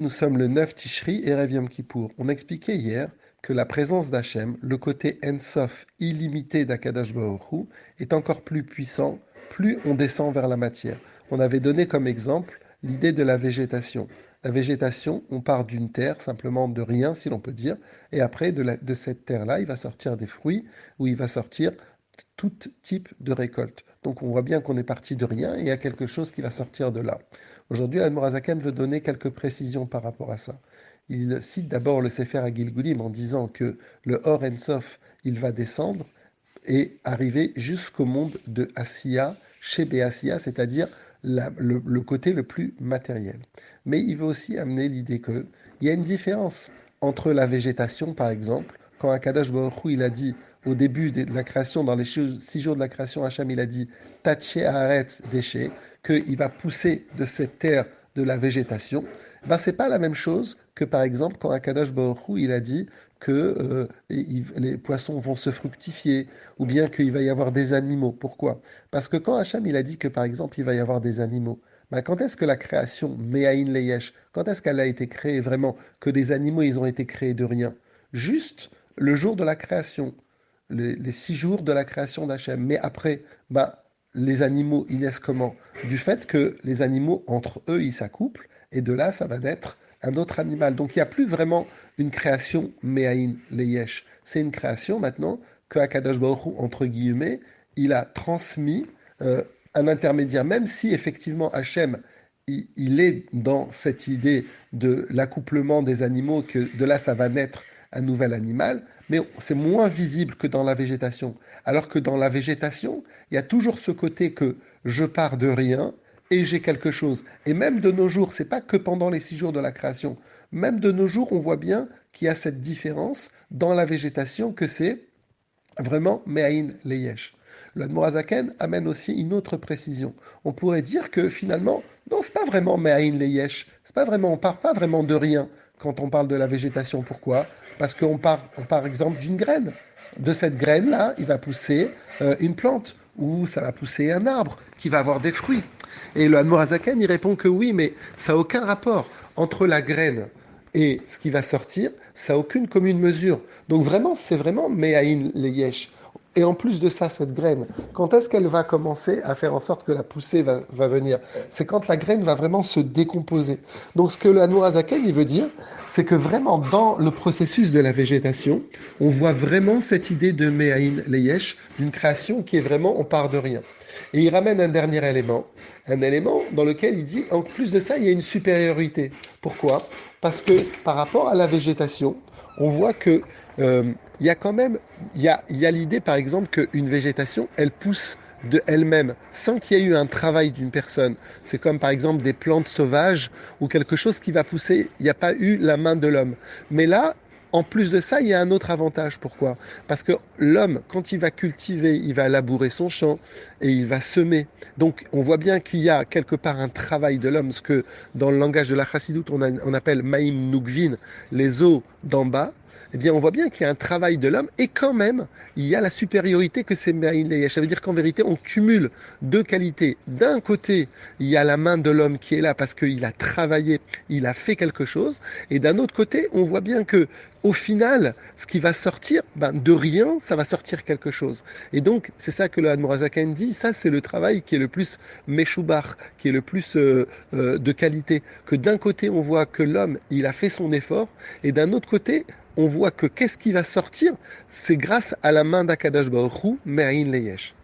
Nous sommes le 9 Tishri et Rev Yom Kippour. On expliquait hier que la présence d'Hachem, le côté Ensof illimité d'Akadosh Baruch Hu, est encore plus puissant plus on descend vers la matière. On avait donné comme exemple l'idée de la végétation. La végétation, on part d'une terre, simplement de rien si l'on peut dire, et après de cette terre-là, il va sortir des fruits, ou il va sortir tout type de récolte. Donc on voit bien qu'on est parti de rien et il y a quelque chose qui va sortir de là. Aujourd'hui, Admorazaken veut donner quelques précisions par rapport à ça. Il cite d'abord le Sefer à Gilgulim en disant que le Or Ensof, il va descendre et arriver jusqu'au monde de Asiya, chez Béasiya, c'est-à-dire le côté le plus matériel. Mais il veut aussi amener l'idée qu'il y a une différence entre la végétation, par exemple, quand Akadosh Baruch Hu, il a dit au début de la création, dans les 6 jours de la création, Hacham, il a dit Taché Haaretz déchet, qu'il va pousser de cette terre de la végétation. Ben, c'est pas la même chose que par exemple quand Akadosh Baruch Hu, il a dit que les poissons vont se fructifier ou bien qu'il va y avoir des animaux. Pourquoi? Parce que quand Hacham il a dit que par exemple il va y avoir des animaux, ben, quand est-ce que la création Me'ain Leyesh, quand est-ce qu'elle a été créée vraiment, que des animaux ils ont été créés de rien? Juste le jour de la création, les 6 jours de la création d'Hachem. Mais après, bah, les animaux, ils naissent comment? Du fait que les animaux, entre eux, ils s'accouplent, et de là, ça va naître un autre animal. Donc il n'y a plus vraiment une création Me'ain, Leyesh. C'est une création maintenant que Akadosh Baruch Hu, entre guillemets, il a transmis un intermédiaire, même si effectivement Hachem, il est dans cette idée de l'accouplement des animaux, que de là, ça va naître un nouvel animal, mais c'est moins visible que dans la végétation. Alors que dans la végétation, il y a toujours ce côté que je pars de rien et j'ai quelque chose. Et même de nos jours, c'est pas que pendant les 6 jours de la création. Même de nos jours, on voit bien qu'il y a cette différence dans la végétation que c'est vraiment Me'ain Leyesh. Le Admorazaken amène aussi une autre précision. On pourrait dire que finalement, non, c'est pas vraiment Me'ain Leyesh. C'est pas vraiment, on part pas vraiment de rien quand on parle de la végétation. Pourquoi? Parce qu'on part, par exemple d'une graine. De cette graine-là, il va pousser une plante ou ça va pousser un arbre qui va avoir des fruits. Et le Admorazaken, il répond que oui, mais ça n'a aucun rapport entre la graine et ce qui va sortir, ça n'a aucune commune mesure. Donc vraiment, c'est vraiment Me'ain Leyesh. Et en plus de ça, cette graine, quand est-ce qu'elle va commencer à faire en sorte que la poussée va venir? C'est quand la graine va vraiment se décomposer. Donc ce que le Hanurazaken, il veut dire, c'est que vraiment dans le processus de la végétation, on voit vraiment cette idée de Me'ain Leyesh, d'une création qui est vraiment, on part de rien. Et il ramène un élément dans lequel il dit, en plus de ça, il y a une supériorité. Pourquoi? Parce que par rapport à la végétation, on voit que il y a quand même, il y a l'idée par exemple qu'une végétation, elle pousse de elle-même, sans qu'il y ait eu un travail d'une personne. C'est comme par exemple des plantes sauvages ou quelque chose qui va pousser, il n'y a pas eu la main de l'homme. Mais là, en plus de ça, il y a un autre avantage. Pourquoi? Parce que l'homme, quand il va cultiver, il va labourer son champ et il va semer. Donc on voit bien qu'il y a quelque part un travail de l'homme, ce que dans le langage de la chassidoute on appelle maïm nukvin, les eaux d'en bas. Eh bien, on voit bien qu'il y a un travail de l'homme et quand même, il y a la supériorité que c'est Me'ain Leyesh. Ça veut dire qu'en vérité, on cumule deux qualités. D'un côté, il y a la main de l'homme qui est là parce qu'il a travaillé, il a fait quelque chose. Et d'un autre côté, on voit bien que au final, ce qui va sortir, ben, de rien, ça va sortir quelque chose. Et donc, c'est ça que le Hadmorazaken dit, ça c'est le travail qui est le plus meshubach, qui est le plus de qualité. Que d'un côté, on voit que l'homme, il a fait son effort, et d'un autre côté, on voit que qu'est-ce qui va sortir? C'est grâce à la main d'Akadash Baruch Hu, Me'ain Leyesh.